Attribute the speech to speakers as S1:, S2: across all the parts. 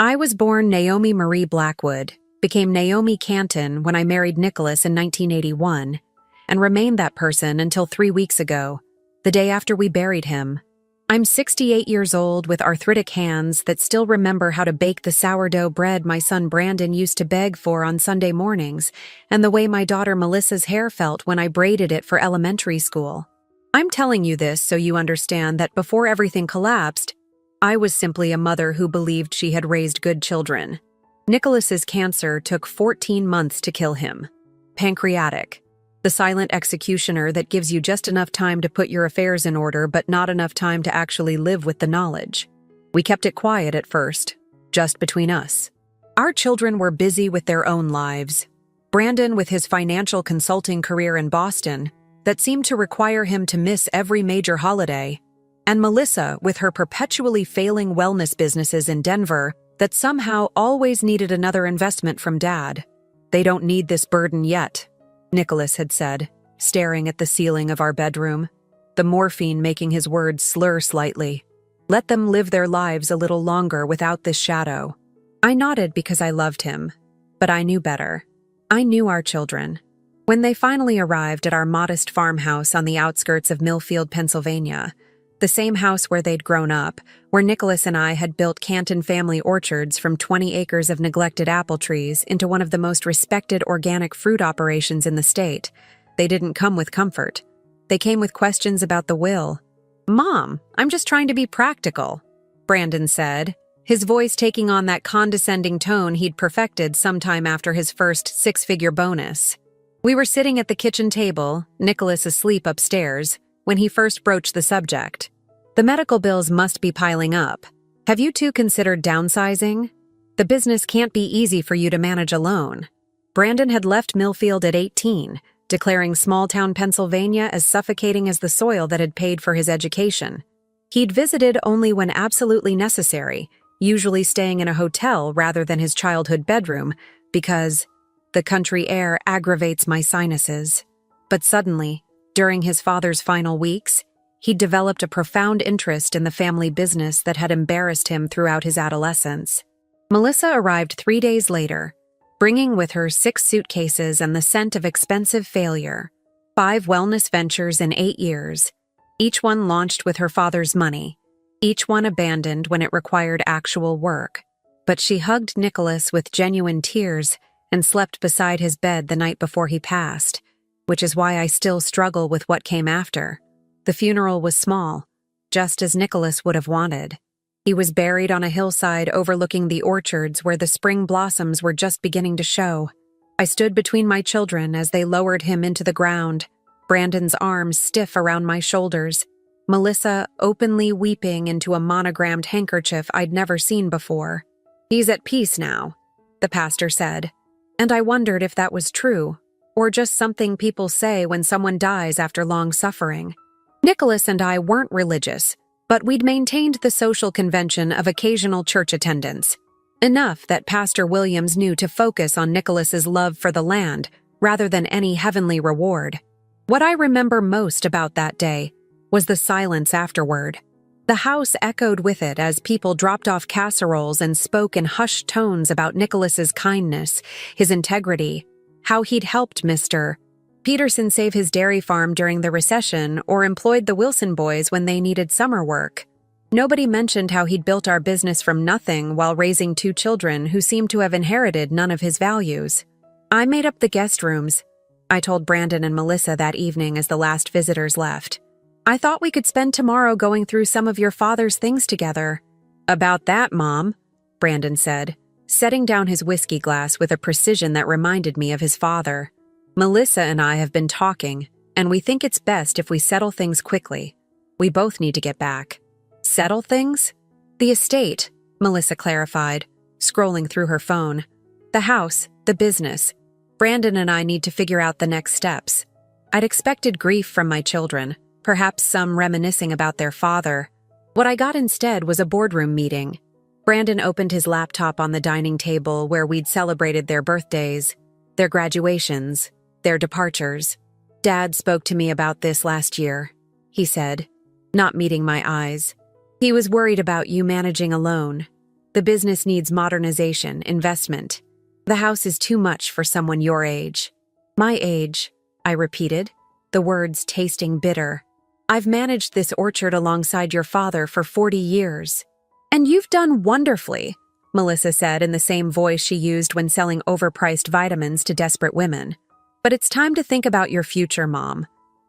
S1: I was born Naomi Marie Blackwood, became Naomi Canton when I married Nicholas in 1981, and remained that person until 3 weeks ago, the day after we buried him. I'm 68 years old with arthritic hands that still remember how to bake the sourdough bread my son Brandon used to beg for on Sunday mornings, and the way my daughter Melissa's hair felt when I braided it for elementary school. I'm telling you this so you understand that before everything collapsed, I was simply a mother who believed she had raised good children. Nicholas's cancer took 14 months to kill him. Pancreatic. The silent executioner that gives you just enough time to put your affairs in order but not enough time to actually live with the knowledge. We kept it quiet at first, just between us. Our children were busy with their own lives. Brandon with his financial consulting career in Boston that seemed to require him to miss every major holiday, and Melissa with her perpetually failing wellness businesses in Denver that somehow always needed another investment from Dad. They don't need this burden yet, Nicholas had said, staring at the ceiling of our bedroom, the morphine making his words slur slightly. Let them live their lives a little longer without this shadow. I nodded because I loved him, but I knew better. I knew our children. When they finally arrived at our modest farmhouse on the outskirts of Millfield, Pennsylvania, the same house where they'd grown up, where Nicholas and I had built Canton family orchards from 20 acres of neglected apple trees into one of the most respected organic fruit operations in the state, they didn't come with comfort. They came with questions about the will. "Mom, I'm just trying to be practical," Brandon said, his voice taking on that condescending tone he'd perfected sometime after his first six-figure bonus. We were sitting at the kitchen table, Nicholas asleep upstairs, when he first broached the subject. "The medical bills must be piling up. Have you two considered downsizing? The business can't be easy for you to manage alone." Brandon had left Millfield at 18, declaring small-town Pennsylvania as suffocating as the soil that had paid for his education. He'd visited only when absolutely necessary, usually staying in a hotel rather than his childhood bedroom, because the country air aggravates my sinuses. But suddenly, during his father's final weeks, he developed a profound interest in the family business that had embarrassed him throughout his adolescence. Melissa arrived 3 days later, bringing with her 6 suitcases and the scent of expensive failure, 5 wellness ventures in 8 years, each one launched with her father's money, each one abandoned when it required actual work. But she hugged Nicholas with genuine tears and slept beside his bed the night before he passed, which is why I still struggle with what came after. The funeral was small, just as Nicholas would have wanted. He was buried on a hillside overlooking the orchards where the spring blossoms were just beginning to show. I stood between my children as they lowered him into the ground, Brandon's arms stiff around my shoulders, Melissa openly weeping into a monogrammed handkerchief I'd never seen before. "He's at peace now," the pastor said, and I wondered if that was true, or just something people say when someone dies after long suffering. Nicholas and I weren't religious, but we'd maintained the social convention of occasional church attendance. Enough that Pastor Williams knew to focus on Nicholas's love for the land rather than any heavenly reward. What I remember most about that day was the silence afterward. The house echoed with it as people dropped off casseroles and spoke in hushed tones about Nicholas's kindness, his integrity, how he'd helped Mr. Peterson save his dairy farm during the recession or employed the Wilson boys when they needed summer work. Nobody mentioned how he'd built our business from nothing while raising 2 children who seemed to have inherited none of his values. "I made up the guest rooms," I told Brandon and Melissa that evening as the last visitors left. "I thought we could spend tomorrow going through some of your father's things together." "About that, Mom," Brandon said, setting down his whiskey glass with a precision that reminded me of his father. "Melissa and I have been talking, and we think it's best if we settle things quickly. We both need to get back." "Settle things?" "The estate," Melissa clarified, scrolling through her phone. "The house, the business. Brandon and I need to figure out the next steps." I'd expected grief from my children, perhaps some reminiscing about their father. What I got instead was a boardroom meeting. Brandon opened his laptop on the dining table where we'd celebrated their birthdays, their graduations, their departures. "Dad spoke to me about this last year," he said, not meeting my eyes. "He was worried about you managing alone. The business needs modernization, investment. The house is too much for someone your age." "My age," I repeated, the words tasting bitter. "I've managed this orchard alongside your father for 40 years. And you've done wonderfully," Melissa said in the same voice she used when selling overpriced vitamins to desperate women. "But it's time to think about your future, Mom.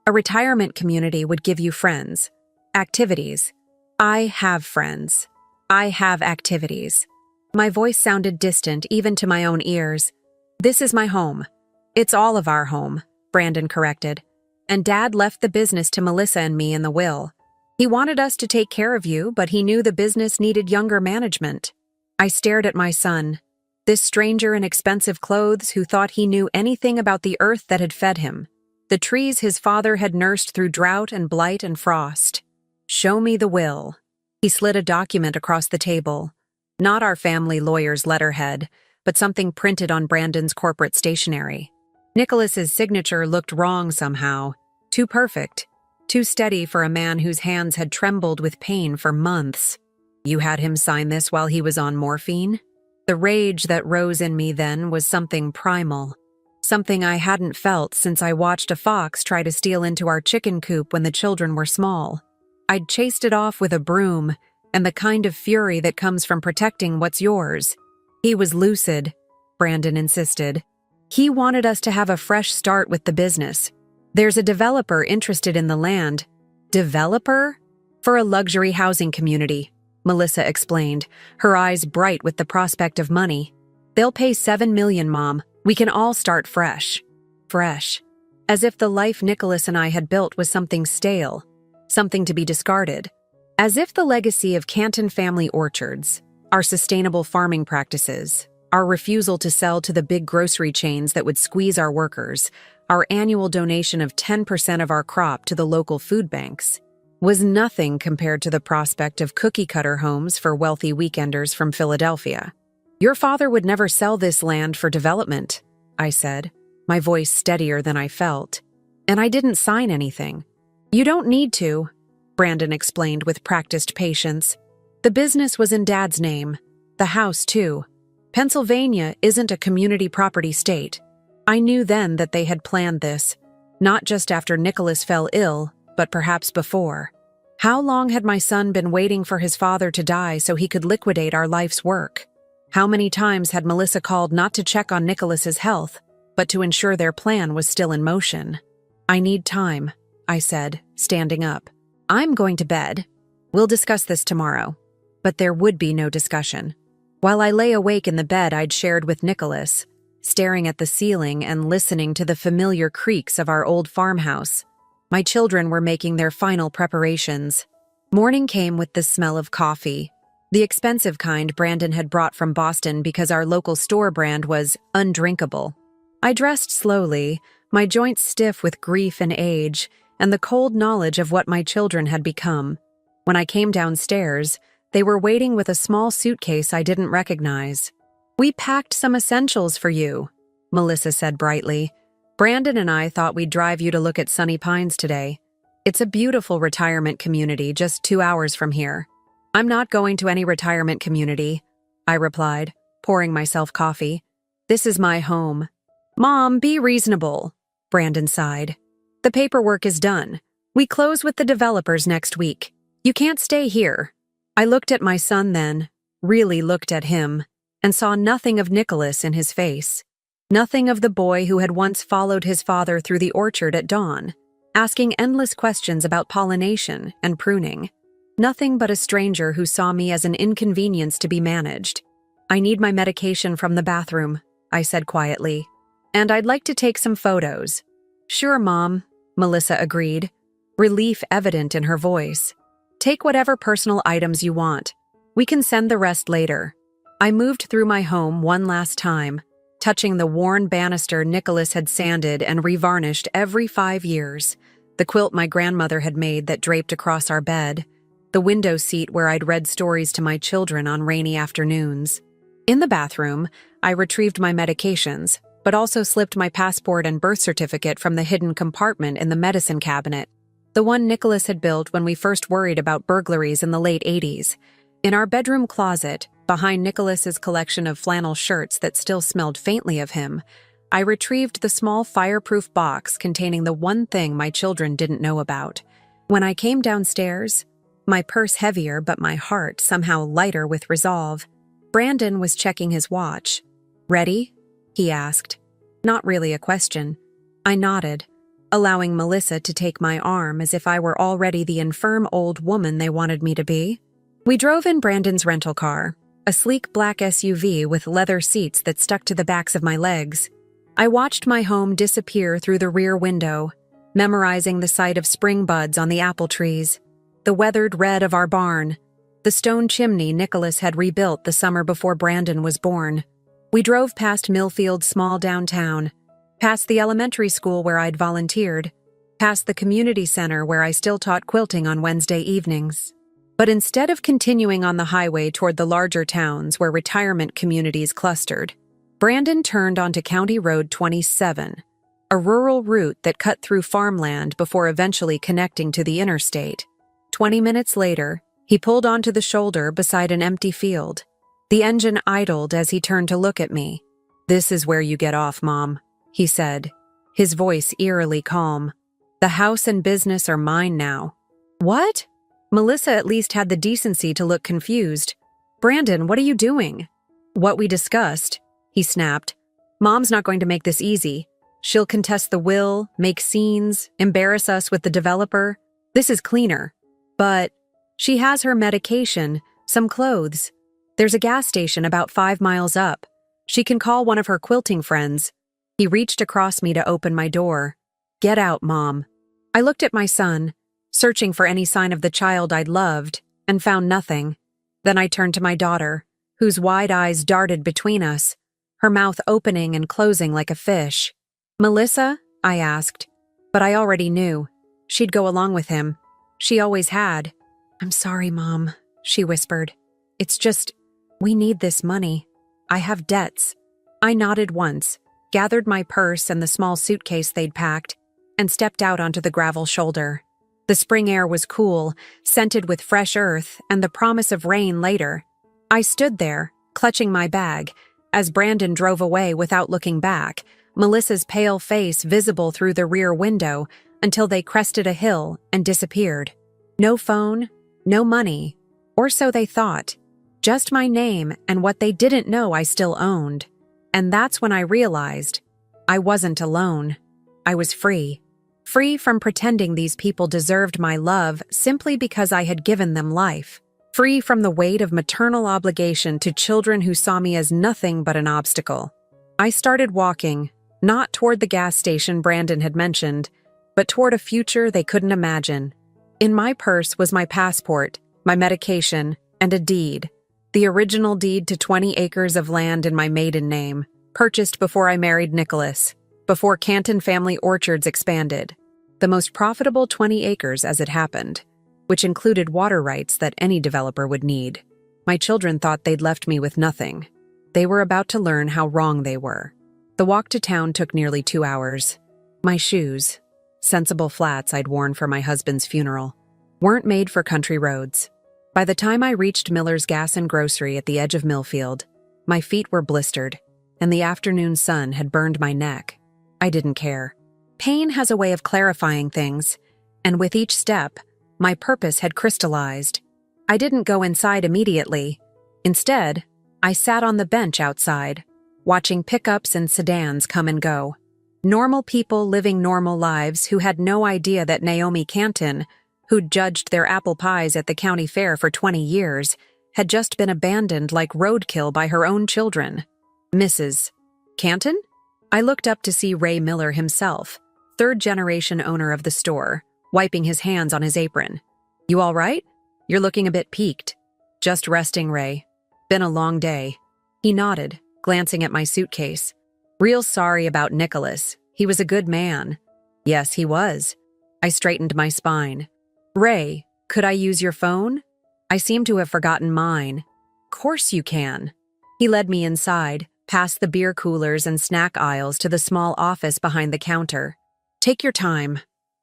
S1: A retirement community would give you friends, activities. I have friends. I have activities." My voice sounded distant even to my own ears. "This is my home." "It's all of our home," Brandon corrected. "And Dad left the business to Melissa and me in the will. He wanted us to take care of you, but he knew the business needed younger management." I stared at my son, this stranger in expensive clothes who thought he knew anything about the earth that had fed him, the trees his father had nursed through drought and blight and frost. "Show me the will." He slid a document across the table. Not our family lawyer's letterhead, but something printed on Brandon's corporate stationery. Nicholas's signature looked wrong somehow. Too perfect. Too steady for a man whose hands had trembled with pain for months. "You had him sign this while he was on morphine?" The rage that rose in me then was something primal. Something I hadn't felt since I watched a fox try to steal into our chicken coop when the children were small. I'd chased it off with a broom, and the kind of fury that comes from protecting what's yours. "He was lucid," Brandon insisted. "He wanted us to have a fresh start with the business. There's a developer interested in the land." "Developer?" "For a luxury housing community," Melissa explained, her eyes bright with the prospect of money. "They'll pay $7 million, Mom. We can all start fresh." Fresh. As if the life Nicholas and I had built was something stale, something to be discarded. As if the legacy of Canton family orchards, our sustainable farming practices, our refusal to sell to the big grocery chains that would squeeze our workers, our annual donation of 10% of our crop to the local food banks, was nothing compared to the prospect of cookie-cutter homes for wealthy weekenders from Philadelphia. "Your father would never sell this land for development," I said, my voice steadier than I felt. "And I didn't sign anything." "You don't need to," Brandon explained with practiced patience. "The business was in Dad's name. The house, too. Pennsylvania isn't a community property state." I knew then that they had planned this, not just after Nicholas fell ill, but perhaps before. How long had my son been waiting for his father to die so he could liquidate our life's work? How many times had Melissa called not to check on Nicholas's health, but to ensure their plan was still in motion? "I need time," I said, standing up. "I'm going to bed. We'll discuss this tomorrow." But there would be no discussion. While I lay awake in the bed I'd shared with Nicholas, staring at the ceiling and listening to the familiar creaks of our old farmhouse, my children were making their final preparations. Morning came with the smell of coffee, the expensive kind Brandon had brought from Boston because our local store brand was undrinkable. I dressed slowly, my joints stiff with grief and age, and the cold knowledge of what my children had become. When I came downstairs, they were waiting with a small suitcase I didn't recognize. "We packed some essentials for you," Melissa said brightly. "Brandon and I thought we'd drive you to look at Sunny Pines today. It's a beautiful retirement community just 2 hours from here." "I'm not going to any retirement community," I replied, pouring myself coffee. "This is my home." "Mom, be reasonable," Brandon sighed. "The paperwork is done. We close with the developers next week. You can't stay here." I looked at my son then, really looked at him, and saw nothing of Nicholas in his face. Nothing of the boy who had once followed his father through the orchard at dawn, asking endless questions about pollination and pruning. Nothing but a stranger who saw me as an inconvenience to be managed. "I need my medication from the bathroom," I said quietly. "And I'd like to take some photos." "Sure, Mom," Melissa agreed, relief evident in her voice. "Take whatever personal items you want. We can send the rest later." I moved through my home one last time, touching the worn banister Nicholas had sanded and revarnished every 5 years, the quilt my grandmother had made that draped across our bed, the window seat where I'd read stories to my children on rainy afternoons. In the bathroom, I retrieved my medications, but also slipped my passport and birth certificate from the hidden compartment in the medicine cabinet, the one Nicholas had built when we first worried about burglaries in the late 80s. In our bedroom closet, behind Nicholas's collection of flannel shirts that still smelled faintly of him, I retrieved the small fireproof box containing the one thing my children didn't know about. When I came downstairs, my purse heavier but my heart somehow lighter with resolve, Brandon was checking his watch. "Ready?" he asked. Not really a question. I nodded, allowing Melissa to take my arm as if I were already the infirm old woman they wanted me to be. We drove in Brandon's rental car, a sleek black SUV with leather seats that stuck to the backs of my legs. I watched my home disappear through the rear window, memorizing the sight of spring buds on the apple trees, the weathered red of our barn, the stone chimney Nicholas had rebuilt the summer before Brandon was born. We drove past Millfield's small downtown, past the elementary school where I'd volunteered, past the community center where I still taught quilting on Wednesday evenings. But instead of continuing on the highway toward the larger towns where retirement communities clustered, Brandon turned onto County Road 27, a rural route that cut through farmland before eventually connecting to the interstate. 20 minutes later, he pulled onto the shoulder beside an empty field. The engine idled as he turned to look at me. "This is where you get off, Mom," he said, his voice eerily calm. "The house and business are mine now." "What?" Melissa at least had the decency to look confused. "Brandon, what are you doing?" "What we discussed," he snapped. "Mom's not going to make this easy. She'll contest the will, make scenes, embarrass us with the developer. This is cleaner. But she has her medication, some clothes. There's a gas station about 5 miles up. She can call one of her quilting friends." He reached across me to open my door. "Get out, Mom." I looked at my son, searching for any sign of the child I'd loved, and found nothing. Then I turned to my daughter, whose wide eyes darted between us, her mouth opening and closing like a fish. "Melissa?" I asked, but I already knew. She'd go along with him. She always had. "I'm sorry, Mom," she whispered. "It's just, we need this money. I have debts." I nodded once, gathered my purse and the small suitcase they'd packed, and stepped out onto the gravel shoulder. The spring air was cool, scented with fresh earth and the promise of rain later. I stood there, clutching my bag, as Brandon drove away without looking back, Melissa's pale face visible through the rear window until they crested a hill and disappeared. No phone, no money, or so they thought. Just my name and what they didn't know I still owned. And that's when I realized I wasn't alone. I was free. Free from pretending these people deserved my love simply because I had given them life. Free from the weight of maternal obligation to children who saw me as nothing but an obstacle. I started walking, not toward the gas station Brandon had mentioned, but toward a future they couldn't imagine. In my purse was my passport, my medication, and a deed. The original deed to 20 acres of land in my maiden name, purchased before I married Nicholas, before Canton Family Orchards expanded. The most profitable 20 acres as it happened, which included water rights that any developer would need. My children thought they'd left me with nothing. They were about to learn how wrong they were. The walk to town took nearly 2 hours. My shoes, sensible flats I'd worn for my husband's funeral, weren't made for country roads. By the time I reached Miller's Gas and Grocery at the edge of Millfield, my feet were blistered, and the afternoon sun had burned my neck. I didn't care. Pain has a way of clarifying things, and with each step, my purpose had crystallized. I didn't go inside immediately. Instead, I sat on the bench outside, watching pickups and sedans come and go. Normal people living normal lives who had no idea that Naomi Canton, who'd judged their apple pies at the county fair for 20 years, had just been abandoned like roadkill by her own children. Mrs. Canton? I looked up to see Ray Miller himself, third-generation owner of the store, wiping his hands on his apron. "You all right? You're looking a bit peaked." "Just resting, Ray. Been a long day." He nodded, glancing at my suitcase. "Real sorry about Nicholas. He was a good man." "Yes, he was." I straightened my spine. "Ray, could I use your phone? I seem to have forgotten mine." "Course you can." He led me inside, past the beer coolers and snack aisles to the small office behind the counter. "Take your time."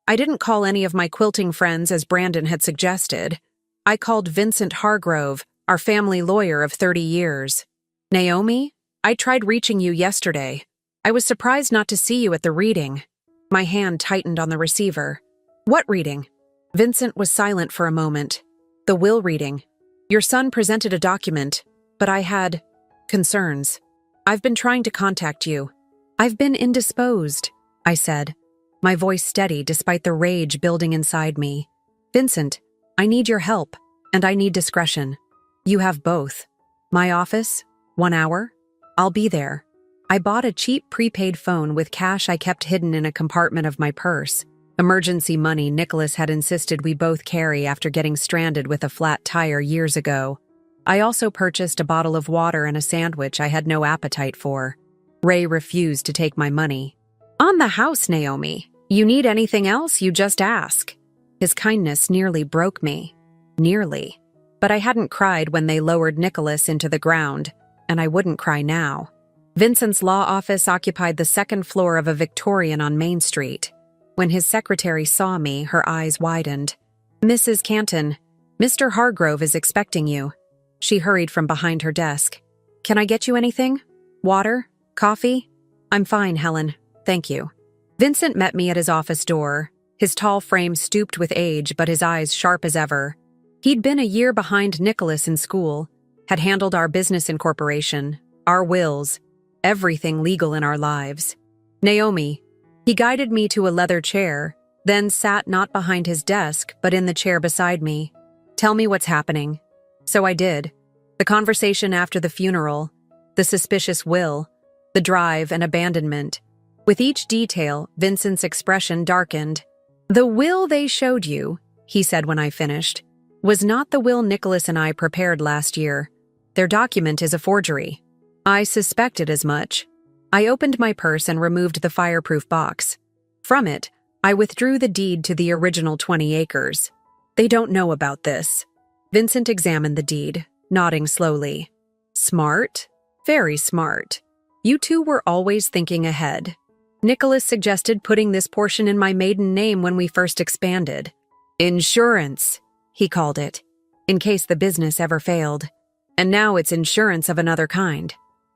S1: I didn't call any of my quilting friends as Brandon had suggested. I called Vincent Hargrove, our family lawyer of 30 years. Naomi, I tried reaching you yesterday. I was surprised not to see you at the reading. My hand tightened on the receiver. What reading? Vincent was silent for a moment. The will reading. Your son presented a document, but I had concerns. I've been trying to contact you. I've been indisposed, I said, my voice steady despite the rage building inside me. Vincent, I need your help, and I need discretion. You have both. My office, 1 hour? I'll be there. I bought a cheap prepaid phone with cash I kept hidden in a compartment of my purse. Emergency money Nicholas had insisted we both carry after getting stranded with a flat tire years ago. I also purchased a bottle of water and a sandwich I had no appetite for. Ray refused to take my money. On the house, Naomi. You need anything else, you just ask. His kindness nearly broke me. Nearly. But I hadn't cried when they lowered Nicholas into the ground, and I wouldn't cry now. Vincent's law office occupied the second floor of a Victorian on Main Street. When his secretary saw me, her eyes widened. Mrs. Canton, Mr. Hargrove is expecting you. She hurried from behind her desk. Can I get you anything? Water? Coffee? I'm fine, Helen. Thank you. Vincent met me at his office door, his tall frame stooped with age but his eyes sharp as ever. He'd been a year behind Nicholas in school, had handled our business incorporation, our wills, everything legal in our lives. Naomi, he guided me to a leather chair, then sat not behind his desk but in the chair beside me. Tell me what's happening. So I did. The conversation after the funeral, the suspicious will, the drive and abandonment. With each detail, Vincent's expression darkened. The will they showed you, he said when I finished, was not the will Nicholas and I prepared last year. Their document is a forgery. I suspected as much. I opened my purse and removed the fireproof box. From it, I withdrew the deed to the original 20 acres. They don't know about this. Vincent examined the deed, nodding slowly. Smart? Very smart. You two were always thinking ahead. Nicholas suggested putting this portion in my maiden name when we first expanded. Insurance, he called it, in case the business ever failed. And now it's insurance of another kind.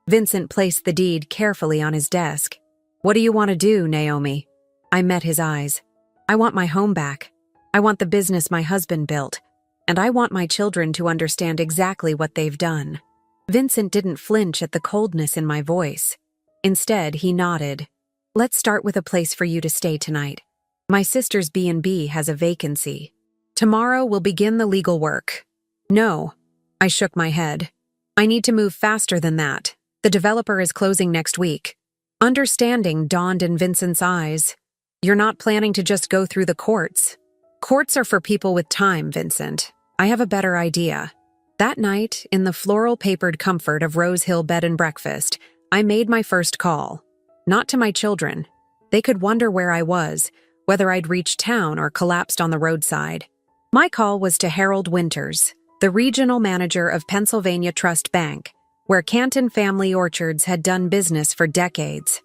S1: Vincent placed the deed carefully on his desk. What do you want to do, Naomi? I met his eyes. I want my home back. I want the business my husband built. And I want my children to understand exactly what they've done. Vincent didn't flinch at the coldness in my voice. Instead, he nodded. Let's start with a place for you to stay tonight. My sister's B&B has a vacancy. Tomorrow we'll begin the legal work. No, I shook my head. I need to move faster than that. The developer is closing next week. Understanding dawned in Vincent's eyes. You're not planning to just go through the courts. Courts are for people with time, Vincent. I have a better idea. That night, in the floral-papered comfort of Rose Hill Bed and Breakfast, I made my first call. Not to my children. They could wonder where I was, whether I'd reached town or collapsed on the roadside. My call was to Harold Winters, the regional manager of Pennsylvania Trust Bank, where Canton Family Orchards had done business for decades.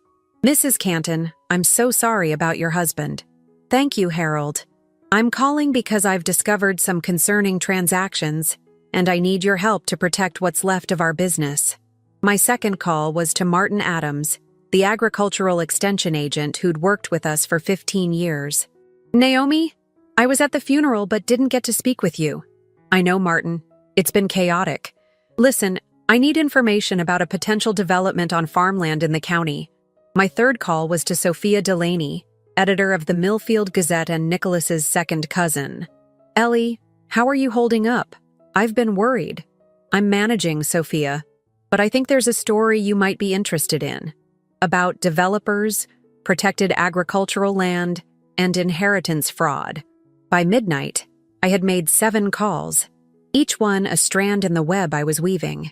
S1: Mrs. Canton, I'm so sorry about your husband. Thank you, Harold. I'm calling because I've discovered some concerning transactions, and I need your help to protect what's left of our business. My second call was to Martin Adams, the agricultural extension agent who'd worked with us for 15 years. Naomi, I was at the funeral but didn't get to speak with you. I know, Martin. It's been chaotic. Listen, I need information about a potential development on farmland in the county. My third call was to Sophia Delaney, editor of the Millfield Gazette and Nicholas's second cousin. Ellie, how are you holding up? I've been worried. I'm managing, Sophia, but I think there's a story you might be interested in. About developers, protected agricultural land, and inheritance fraud. By midnight, I had made 7 calls, each one a strand in the web I was weaving.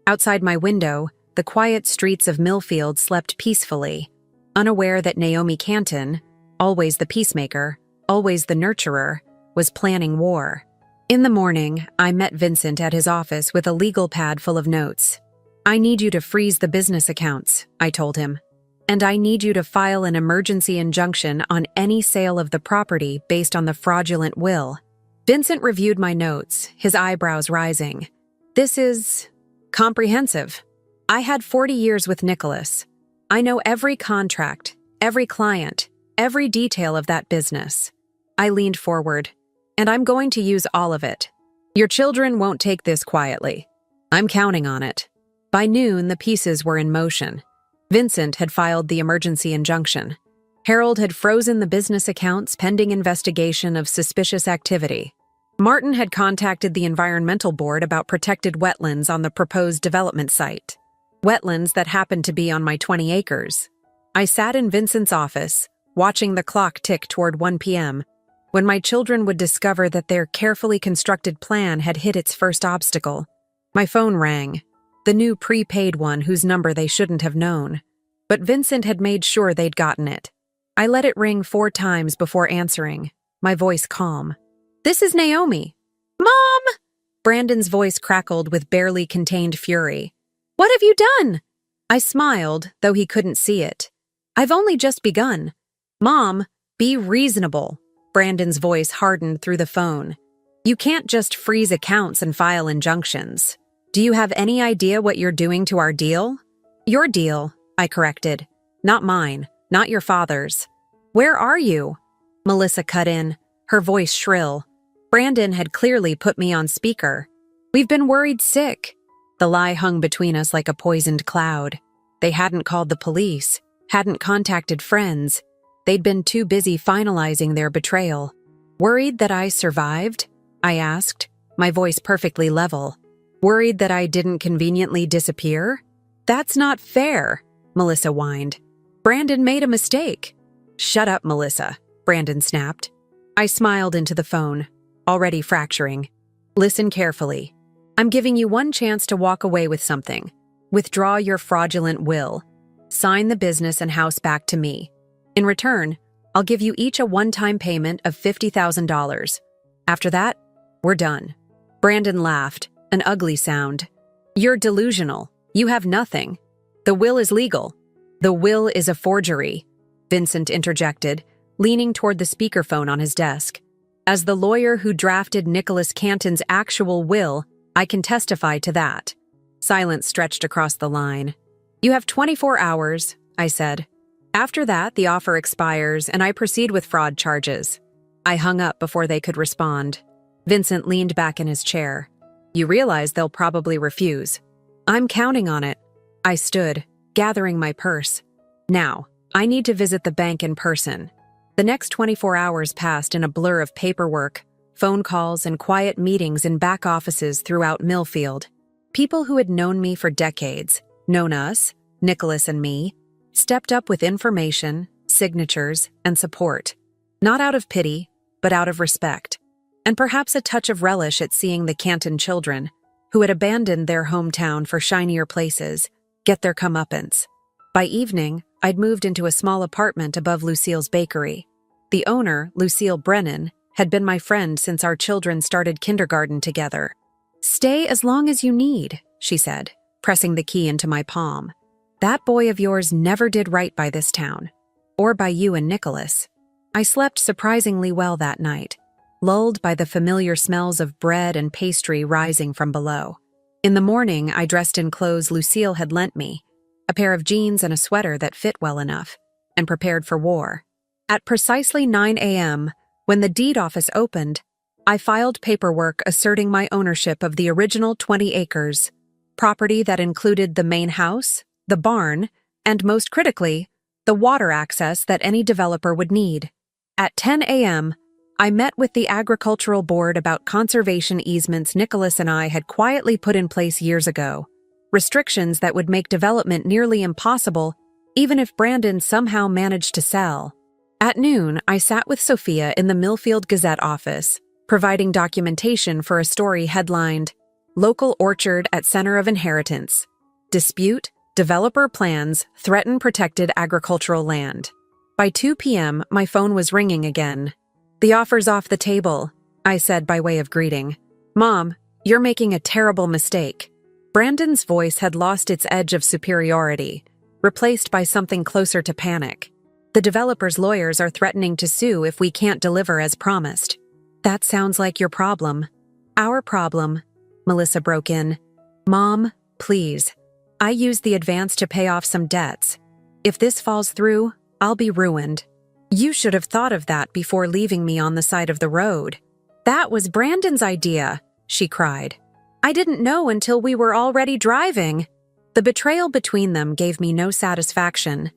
S1: Outside my window, the quiet streets of Millfield slept peacefully, unaware that Naomi Canton, always the peacemaker, always the nurturer, was planning war. In the morning, I met Vincent at his office with a legal pad full of notes. I need you to freeze the business accounts, I told him. And I need you to file an emergency injunction on any sale of the property based on the fraudulent will. Vincent reviewed my notes, his eyebrows rising. This is comprehensive. I had 40 years with Nicholas. I know every contract, every client, every detail of that business. I leaned forward, and I'm going to use all of it. Your children won't take this quietly. I'm counting on it. By noon, the pieces were in motion. Vincent had filed the emergency injunction. Harold had frozen the business accounts pending investigation of suspicious activity. Martin had contacted the Environmental Board about protected wetlands on the proposed development site. Wetlands that happened to be on my 20 acres. I sat in Vincent's office, watching the clock tick toward 1 p.m., when my children would discover that their carefully constructed plan had hit its first obstacle. My phone rang, the new prepaid one whose number they shouldn't have known. But Vincent had made sure they'd gotten it. I let it ring 4 times before answering, my voice calm. "This is Naomi." "Mom!" Brandon's voice crackled with barely contained fury. "What have you done?" I smiled, though he couldn't see it. "I've only just begun." "Mom, be reasonable." Brandon's voice hardened through the phone. "You can't just freeze accounts and file injunctions. Do you have any idea what you're doing to our deal?" "Your deal," I corrected. "Not mine, not your father's." "Where are you?" Melissa cut in, her voice shrill. Brandon had clearly put me on speaker. "We've been worried sick." The lie hung between us like a poisoned cloud. They hadn't called the police, hadn't contacted friends. They'd been too busy finalizing their betrayal. "Worried that I survived?" I asked, my voice perfectly level. "Worried that I didn't conveniently disappear?" "That's not fair," Melissa whined. "Brandon made a mistake." "Shut up, Melissa," Brandon snapped. I smiled into the phone, already fracturing. "Listen carefully. I'm giving you one chance to walk away with something. Withdraw your fraudulent will. Sign the business and house back to me. In return, I'll give you each a one-time payment of $50,000. After that, we're done." Brandon laughed, an ugly sound. "You're delusional. You have nothing. The will is legal." "The will is a forgery," Vincent interjected, leaning toward the speakerphone on his desk. "As the lawyer who drafted Nicholas Canton's actual will, I can testify to that." Silence stretched across the line. "You have 24 hours, I said. "After that, the offer expires and I proceed with fraud charges." I hung up before they could respond. Vincent leaned back in his chair. "You realize they'll probably refuse." "I'm counting on it." I stood, gathering my purse. "Now, I need to visit the bank in person." The next 24 hours passed in a blur of paperwork, phone calls, and quiet meetings in back offices throughout Millfield. People who had known me for decades, known us, Nicholas and me, stepped up with information, signatures, and support. Not out of pity, but out of respect. And perhaps a touch of relish at seeing the Canton children, who had abandoned their hometown for shinier places, get their comeuppance. By evening, I'd moved into a small apartment above Lucille's bakery. The owner, Lucille Brennan, had been my friend since our children started kindergarten together. "Stay as long as you need," she said, pressing the key into my palm. "That boy of yours never did right by this town. Or by you and Nicholas." I slept surprisingly well that night, lulled by the familiar smells of bread and pastry rising from below. In the morning, I dressed in clothes Lucille had lent me, a pair of jeans and a sweater that fit well enough, and prepared for war. At precisely 9 a.m., when the deed office opened, I filed paperwork asserting my ownership of the original 20 acres, property that included the main house, the barn, and most critically, the water access that any developer would need. At 10 a.m., I met with the Agricultural Board about conservation easements Nicholas and I had quietly put in place years ago, restrictions that would make development nearly impossible even if Brandon somehow managed to sell. At noon, I sat with Sophia in the Millfield Gazette office, providing documentation for a story headlined, "Local Orchard at Center of Inheritance. Dispute, Developer Plans Threaten Protected Agricultural Land." By 2 p.m., my phone was ringing again. "The offer's off the table," I said by way of greeting. "Mom, you're making a terrible mistake." Brandon's voice had lost its edge of superiority, replaced by something closer to panic. "The developer's lawyers are threatening to sue if we can't deliver as promised." "That sounds like your problem." "Our problem," Melissa broke in. Mom, please. I used the advance to pay off some debts. If this falls through, I'll be ruined. You should have thought of that before leaving me on the side of the road. That was Brandon's idea, she cried. I didn't know until we were already driving. The betrayal between them gave me no satisfaction.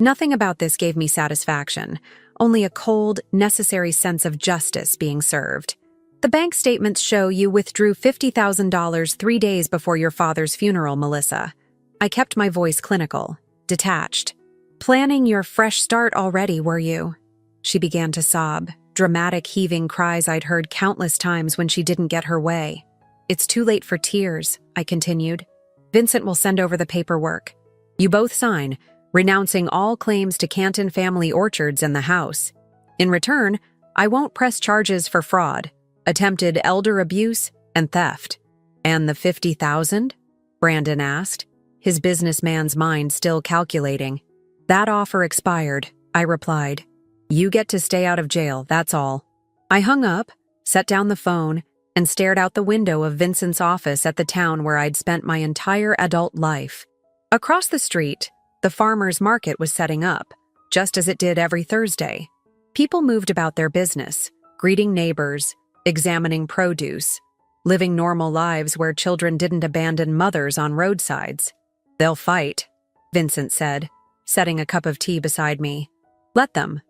S1: Nothing about this gave me satisfaction, only a cold, necessary sense of justice being served. The bank statements show you withdrew $50,000 3 days before your father's funeral, Melissa. I kept my voice clinical, detached. Planning your fresh start already, were you? She began to sob, dramatic heaving cries I'd heard countless times when she didn't get her way. It's too late for tears, I continued. Vincent will send over the paperwork. You both sign, renouncing all claims to Canton Family Orchards and the house. In return, I won't press charges for fraud, attempted elder abuse, and theft. And the $50,000? Brandon asked, his businessman's mind still calculating. That offer expired, I replied. You get to stay out of jail, that's all. I hung up, set down the phone, and stared out the window of Vincent's office at the town where I'd spent my entire adult life. Across the street, the farmers' market was setting up, just as it did every Thursday. People moved about their business, greeting neighbors, examining produce, living normal lives where children didn't abandon mothers on roadsides. They'll fight, Vincent said, setting a cup of tea beside me. Let them.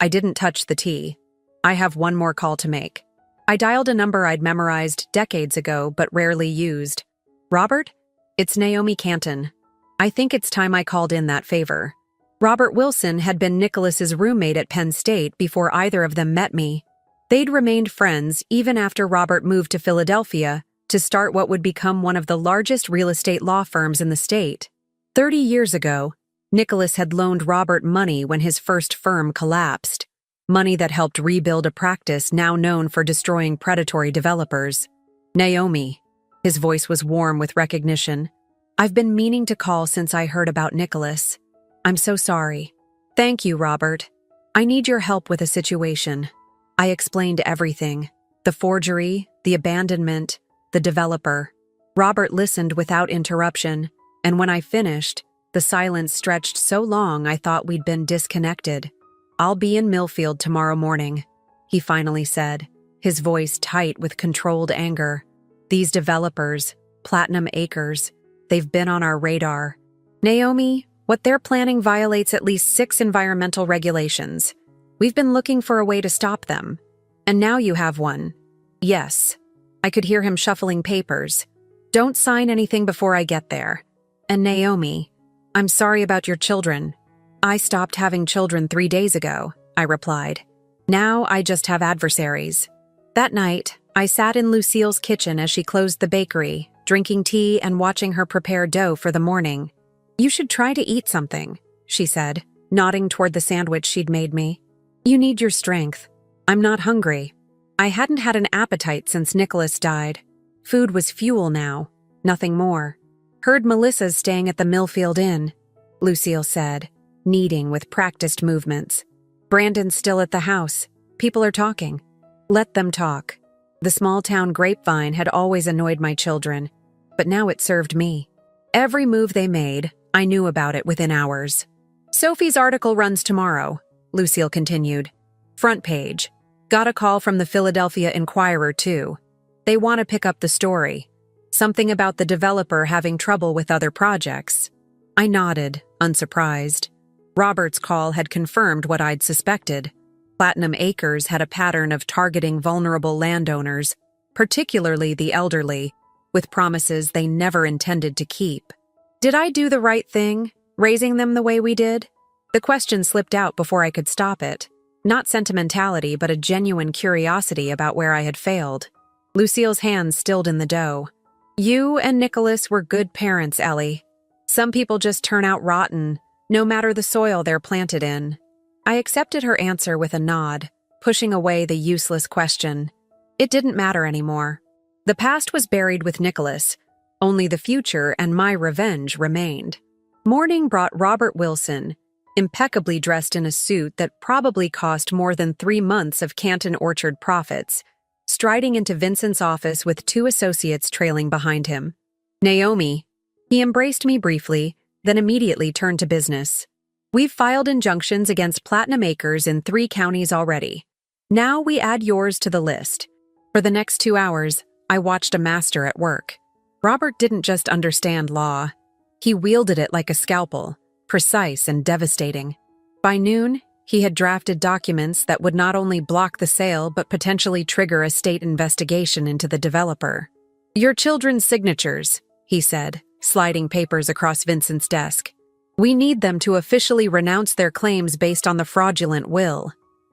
S1: I didn't touch the tea. I have one more call to make. I dialed a number I'd memorized decades ago but rarely used. Robert? It's Naomi Canton. I think it's time I called in that favor. Robert Wilson had been Nicholas's roommate at Penn State before either of them met me. They'd remained friends even after Robert moved to Philadelphia to start what would become one of the largest real estate law firms in the state. 30 years ago, Nicholas had loaned Robert money when his first firm collapsed, money that helped rebuild a practice now known for destroying predatory developers. Naomi. His voice was warm with recognition. I've been meaning to call since I heard about Nicholas. I'm so sorry. Thank you, Robert. I need your help with a situation. I explained everything. The forgery, the abandonment, the developer. Robert listened without interruption, and when I finished, the silence stretched so long I thought we'd been disconnected. I'll be in Millfield tomorrow morning, he finally said, his voice tight with controlled anger. These developers, Platinum Acres, they've been on our radar. Naomi, what they're planning violates at least 6 environmental regulations. We've been looking for a way to stop them. And now you have one. Yes. I could hear him shuffling papers. Don't sign anything before I get there. And Naomi, I'm sorry about your children. I stopped having children 3 days ago, I replied. Now I just have adversaries. That night, I sat in Lucille's kitchen as she closed the bakery, drinking tea and watching her prepare dough for the morning. You should try to eat something, she said, nodding toward the sandwich she'd made me. You need your strength. I'm not hungry. I hadn't had an appetite since Nicholas died. Food was fuel now, nothing more. Heard Melissa's staying at the Millfield Inn, Lucille said, kneading with practiced movements. Brandon's still at the house. People are talking. Let them talk. The small-town grapevine had always annoyed my children, but now it served me. Every move they made, I knew about it within hours. Sophie's article runs tomorrow, Lucille continued. Front page. Got a call from the Philadelphia Inquirer, too. They want to pick up the story. Something about the developer having trouble with other projects. I nodded, unsurprised. Robert's call had confirmed what I'd suspected. Platinum Acres had a pattern of targeting vulnerable landowners, particularly the elderly, with promises they never intended to keep. Did I do the right thing, raising them the way we did? The question slipped out before I could stop it. Not sentimentality, but a genuine curiosity about where I had failed. Lucille's hands stilled in the dough. You and Nicholas were good parents, Ellie. Some people just turn out rotten, no matter the soil they're planted in. I accepted her answer with a nod, pushing away the useless question. It didn't matter anymore. The past was buried with Nicholas. Only the future and my revenge remained. Morning brought Robert Wilson, impeccably dressed in a suit that probably cost more than 3 months of Canton Orchard profits, striding into Vincent's office with 2 associates trailing behind him. Naomi. He embraced me briefly, then immediately turned to business. We've filed injunctions against Platinum Acres in 3 counties already. Now we add yours to the list. For the next 2 hours, I watched a master at work. Robert didn't just understand law. He wielded it like a scalpel, precise and devastating. By noon, he had drafted documents that would not only block the sale but potentially trigger a state investigation into the developer. Your children's signatures, he said, sliding papers across Vincent's desk. We need them to officially renounce their claims based on the fraudulent will.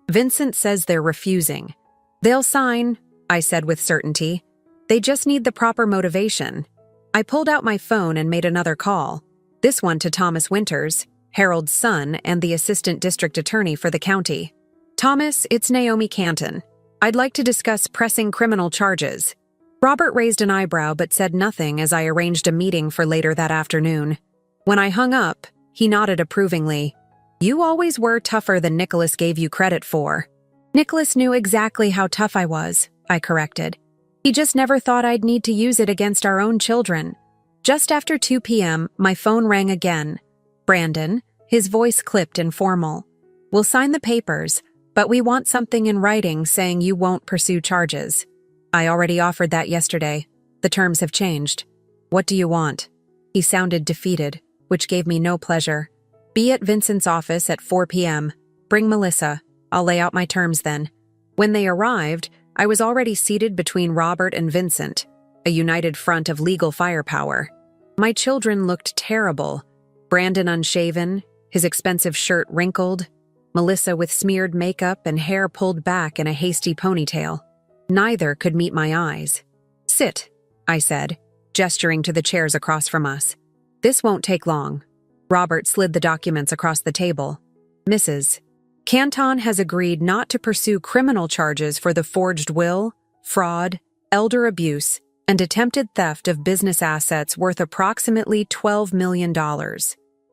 S1: Vincent says they're refusing. They'll sign, I said with certainty. They just need the proper motivation. I pulled out my phone and made another call, this one to Thomas Winters, Harold's son and the assistant district attorney for the county. Thomas, it's Naomi Canton. I'd like to discuss pressing criminal charges. Robert raised an eyebrow but said nothing as I arranged a meeting for later that afternoon. When I hung up, he nodded approvingly. You always were tougher than Nicholas gave you credit for. Nicholas knew exactly how tough I was, I corrected. He just never thought I'd need to use it against our own children. Just after 2 p.m., my phone rang again. Brandon, his voice clipped and formal. We'll sign the papers, but we want something in writing saying you won't pursue charges. I already offered that yesterday. The terms have changed. What do you want? He sounded defeated, which gave me no pleasure. Be at Vincent's office at 4 p.m. Bring Melissa. I'll lay out my terms then. When they arrived, I was already seated between Robert and Vincent, a united front of legal firepower. My children looked terrible. Brandon unshaven, his expensive shirt wrinkled, Melissa with smeared makeup and hair pulled back in a hasty ponytail. Neither could meet my eyes. Sit, I said, gesturing to the chairs across from us. This won't take long. Robert slid the documents across the table. Mrs. Canton has agreed not to pursue criminal charges for the forged will, fraud, elder abuse, and attempted theft of business assets worth approximately $12 million.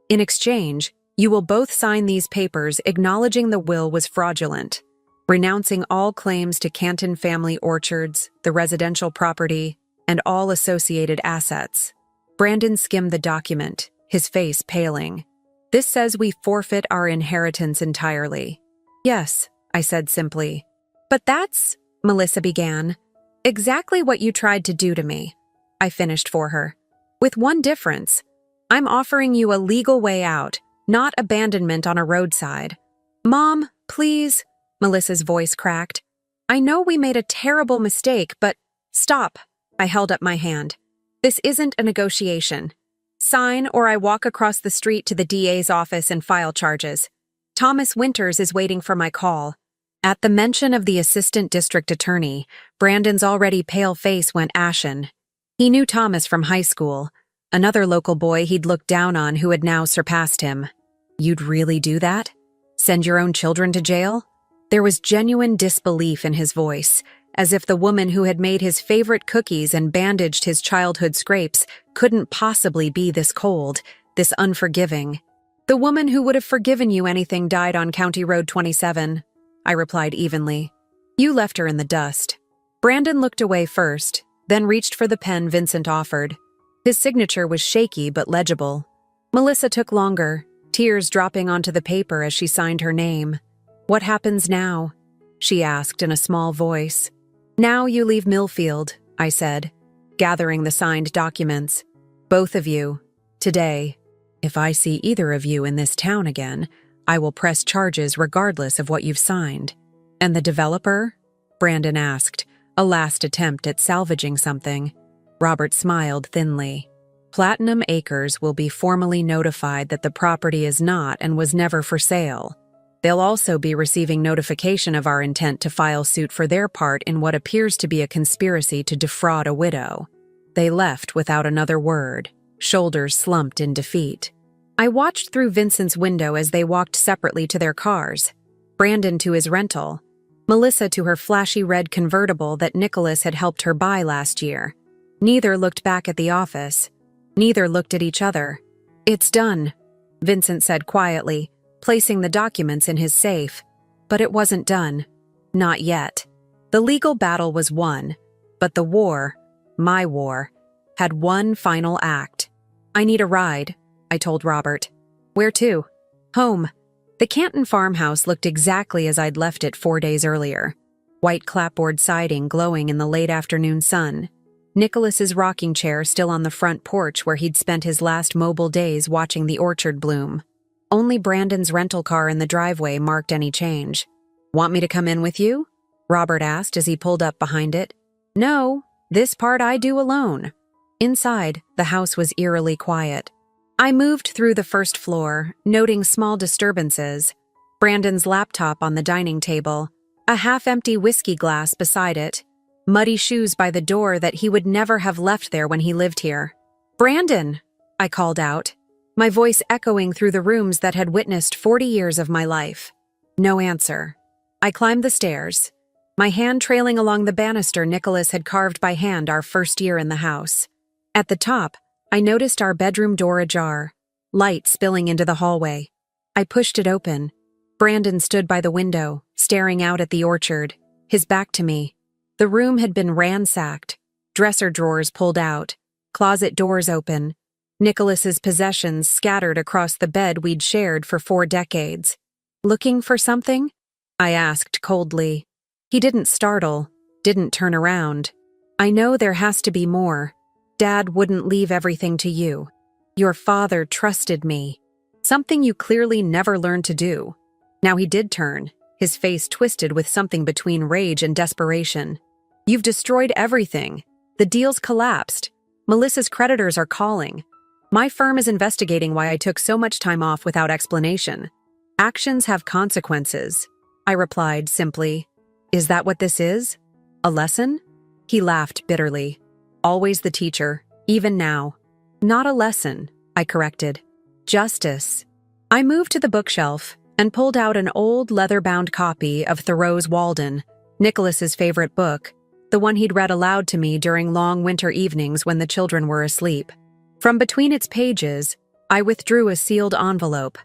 S1: In exchange, you will both sign these papers acknowledging the will was fraudulent, renouncing all claims to Canton family orchards, the residential property, and all associated assets. Brandon skimmed the document, his face paling. This says we forfeit our inheritance entirely. Yes, I said simply. But that's, Melissa began, exactly what you tried to do to me. I finished for her. With one difference. I'm offering you a legal way out, not abandonment on a roadside. Mom, please, Melissa's voice cracked. I know we made a terrible mistake, but stop. I held up my hand. This isn't a negotiation. Sign or I walk across the street to the DA's office and file charges. Thomas Winters is waiting for my call. At the mention of the assistant district attorney, Brandon's already pale face went ashen. He knew Thomas from high school, another local boy he'd looked down on who had now surpassed him. You'd really do that? Send your own children to jail? There was genuine disbelief in his voice, as if the woman who had made his favorite cookies and bandaged his childhood scrapes couldn't possibly be this cold, this unforgiving. The woman who would have forgiven you anything died on County Road 27, I replied evenly. You left her in the dust. Brandon looked away first, then reached for the pen Vincent offered. His signature was shaky but legible. Melissa took longer, tears dropping onto the paper as she signed her name. What happens now? She asked in a small voice. Now you leave Millfield, I said, gathering the signed documents. Both of you. Today. If I see either of you in this town again, I will press charges regardless of what you've signed. And the developer? Brandon asked, a last attempt at salvaging something. Robert smiled thinly. Platinum Acres will be formally notified that the property is not and was never for sale. They'll also be receiving notification of our intent to file suit for their part in what appears to be a conspiracy to defraud a widow. They left without another word, shoulders slumped in defeat. I watched through Vincent's window as they walked separately to their cars, Brandon to his rental, Melissa to her flashy red convertible that Nicholas had helped her buy last year. Neither looked back at the office. Neither looked at each other. It's done, Vincent said quietly, placing the documents in his safe. But it wasn't done. Not yet. The legal battle was won, but the war, my war, had one final act. "I need a ride," I told Robert. "Where to?" "Home." The Canton farmhouse looked exactly as I'd left it 4 days earlier. White clapboard siding glowing in the late afternoon sun. Nicholas's rocking chair still on the front porch where he'd spent his last mobile days watching the orchard bloom. Only Brandon's rental car in the driveway marked any change. "Want me to come in with you?" Robert asked as he pulled up behind it. "No, this part I do alone." Inside, the house was eerily quiet. I moved through the first floor, noting small disturbances. Brandon's laptop on the dining table, a half-empty whiskey glass beside it, muddy shoes by the door that he would never have left there when he lived here. "Brandon!" I called out, my voice echoing through the rooms that had witnessed 40 years of my life. No answer. I climbed the stairs, my hand trailing along the banister Nicholas had carved by hand our first year in the house. At the top, I noticed our bedroom door ajar, light spilling into the hallway. I pushed it open. Brandon stood by the window, staring out at the orchard, his back to me. The room had been ransacked, dresser drawers pulled out, closet doors open, Nicholas's possessions scattered across the bed we'd shared for 4 decades. "Looking for something?" I asked coldly. He didn't startle, didn't turn around. "I know there has to be more. Dad wouldn't leave everything to you. Your father trusted me. Something you clearly never learned to do." Now he did turn, his face twisted with something between rage and desperation. "You've destroyed everything. The deal's collapsed. Melissa's creditors are calling. My firm is investigating why I took so much time off without explanation. Actions have consequences," I replied simply. "Is that what this is? A lesson?" He laughed bitterly. "Always the teacher, even now." "Not a lesson," I corrected. "Justice." I moved to the bookshelf and pulled out an old leather-bound copy of Thoreau's Walden, Nicholas's favorite book, the one he'd read aloud to me during long winter evenings when the children were asleep. From between its pages, I withdrew a sealed envelope.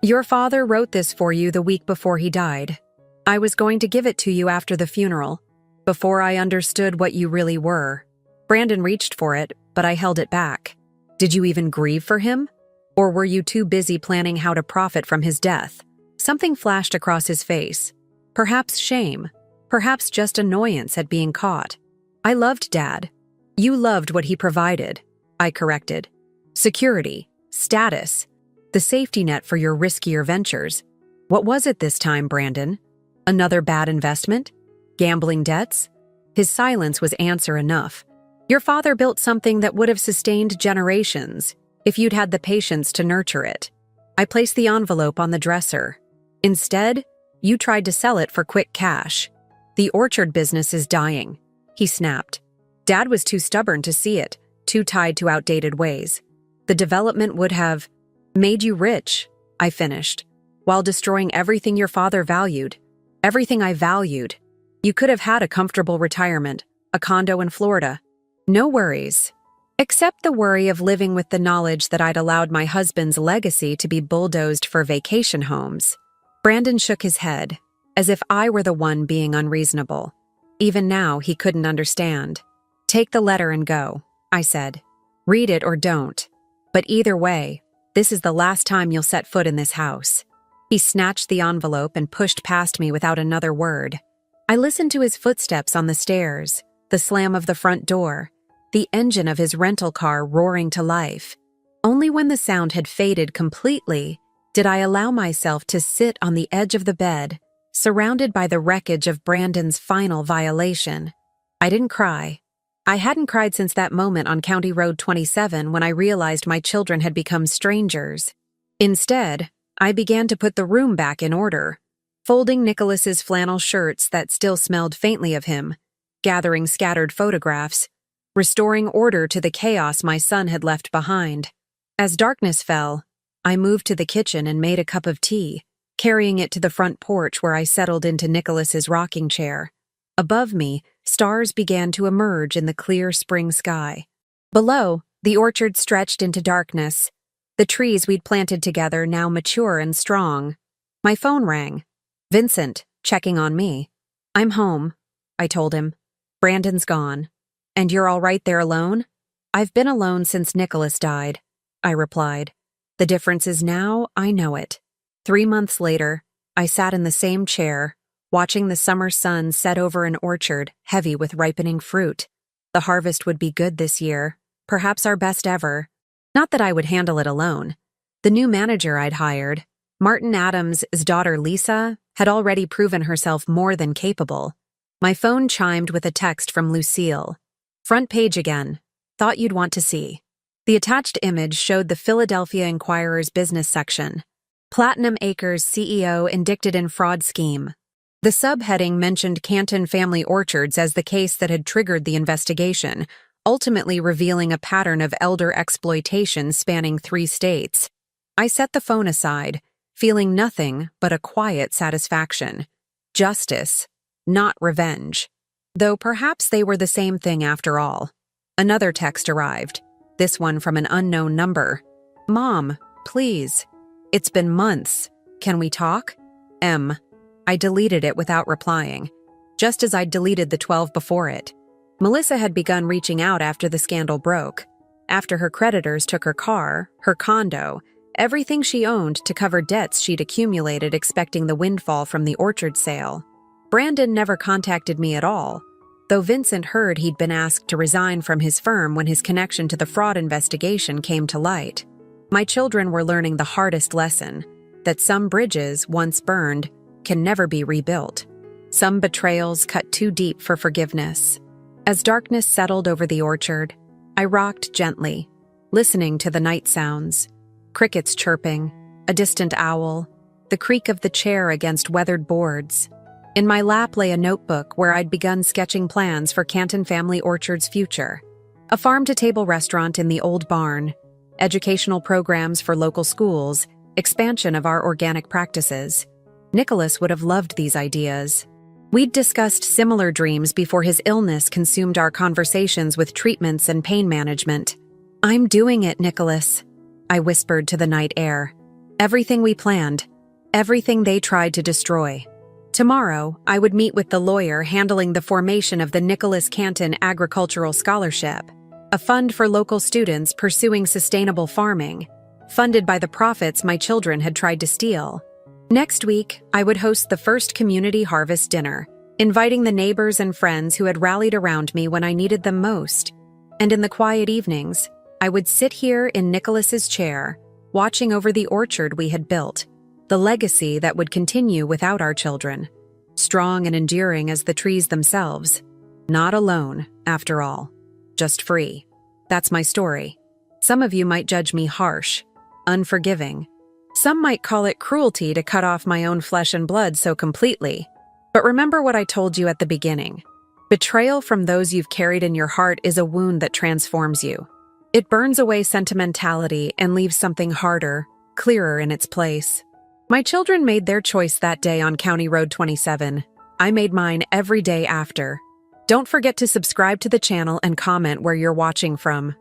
S1: "Your father wrote this for you the week before he died. I was going to give it to you after the funeral, before I understood what you really were." Brandon reached for it, but I held it back. "Did you even grieve for him? Or were you too busy planning how to profit from his death?" Something flashed across his face. Perhaps shame. Perhaps just annoyance at being caught. "I loved Dad. You loved what he provided," I corrected. "Security, status, the safety net for your riskier ventures. What was it this time, Brandon? Another bad investment? Gambling debts?" His silence was answer enough. "Your father built something that would have sustained generations if you'd had the patience to nurture it." I placed the envelope on the dresser. "Instead, you tried to sell it for quick cash. The orchard business is dying," he snapped. "Dad was too stubborn to see it, too tied to outdated ways. The development would have made you rich," I finished, "while destroying everything your father valued. Everything I valued. You could have had a comfortable retirement, a condo in Florida. No worries. Except the worry of living with the knowledge that I'd allowed my husband's legacy to be bulldozed for vacation homes." Brandon shook his head, as if I were the one being unreasonable. Even now, he couldn't understand. "Take the letter and go," I said. "Read it or don't. But either way, this is the last time you'll set foot in this house." He snatched the envelope and pushed past me without another word. I listened to his footsteps on the stairs, the slam of the front door, the engine of his rental car roaring to life. Only when the sound had faded completely did I allow myself to sit on the edge of the bed, surrounded by the wreckage of Brandon's final violation. I didn't cry. I hadn't cried since that moment on County Road 27 when I realized my children had become strangers. Instead, I began to put the room back in order, folding Nicholas's flannel shirts that still smelled faintly of him, gathering scattered photographs, restoring order to the chaos my son had left behind. As darkness fell, I moved to the kitchen and made a cup of tea, carrying it to the front porch where I settled into Nicholas's rocking chair. Above me, stars began to emerge in the clear spring sky. Below, the orchard stretched into darkness, the trees we'd planted together now mature and strong. My phone rang. Vincent, checking on me. "I'm home," I told him. "Brandon's gone. And you're all right there alone?" I've been alone since Nicholas died, I replied. The difference is now I know it. 3 months later, I sat in the same chair, watching the summer sun set over an orchard heavy with ripening fruit. The harvest would be good this year, perhaps our best ever. Not that I would handle it alone. The new manager I'd hired, Martin Adams' daughter Lisa, had already proven herself more than capable. My phone chimed with a text from Lucille. Front page again. Thought you'd want to see. The attached image showed the Philadelphia Inquirer's business section. Platinum Acres CEO indicted in fraud scheme. The subheading mentioned Canton Family Orchards as the case that had triggered the investigation, ultimately revealing a pattern of elder exploitation spanning 3 states. I set the phone aside, feeling nothing but a quiet satisfaction. Justice, not revenge. Though perhaps they were the same thing after all. Another text arrived, this one from an unknown number. Mom, please. It's been months. Can we talk? M. I deleted it without replying, just as I'd deleted the 12 before it. Melissa had begun reaching out after the scandal broke, after her creditors took her car, her condo, everything she owned to cover debts she'd accumulated expecting the windfall from the orchard sale. Brandon never contacted me at all, though Vincent heard he'd been asked to resign from his firm when his connection to the fraud investigation came to light. My children were learning the hardest lesson, that some bridges, once burned, can never be rebuilt. Some betrayals cut too deep for forgiveness. As darkness settled over the orchard, I rocked gently, listening to the night sounds. Crickets chirping, a distant owl, the creak of the chair against weathered boards. In my lap lay a notebook where I'd begun sketching plans for Canton Family Orchard's future. A farm-to-table restaurant in the old barn, educational programs for local schools, expansion of our organic practices. Nicholas would have loved these ideas. We'd discussed similar dreams before his illness consumed our conversations with treatments and pain management. I'm doing it, Nicholas, I whispered to the night air. Everything we planned, everything they tried to destroy. Tomorrow, I would meet with the lawyer handling the formation of the Nicholas Canton Agricultural Scholarship, a fund for local students pursuing sustainable farming, funded by the profits my children had tried to steal. Next week, I would host the first community harvest dinner, inviting the neighbors and friends who had rallied around me when I needed them most. And in the quiet evenings, I would sit here in Nicholas's chair, watching over the orchard we had built, the legacy that would continue without our children, strong and enduring as the trees themselves. Not alone, after all, just free. That's my story. Some of you might judge me harsh, unforgiving. Some might call it cruelty to cut off my own flesh and blood so completely. But remember what I told you at the beginning. Betrayal from those you've carried in your heart is a wound that transforms you. It burns away sentimentality and leaves something harder, clearer in its place. My children made their choice that day on County Road 27. I made mine every day after. Don't forget to subscribe to the channel and comment where you're watching from.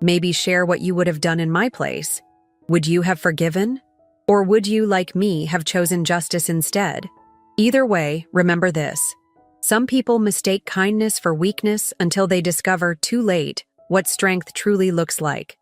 S1: Maybe share what you would have done in my place. Would you have forgiven? Or would you, like me, have chosen justice instead? Either way, remember this. Some people mistake kindness for weakness until they discover too late what strength truly looks like.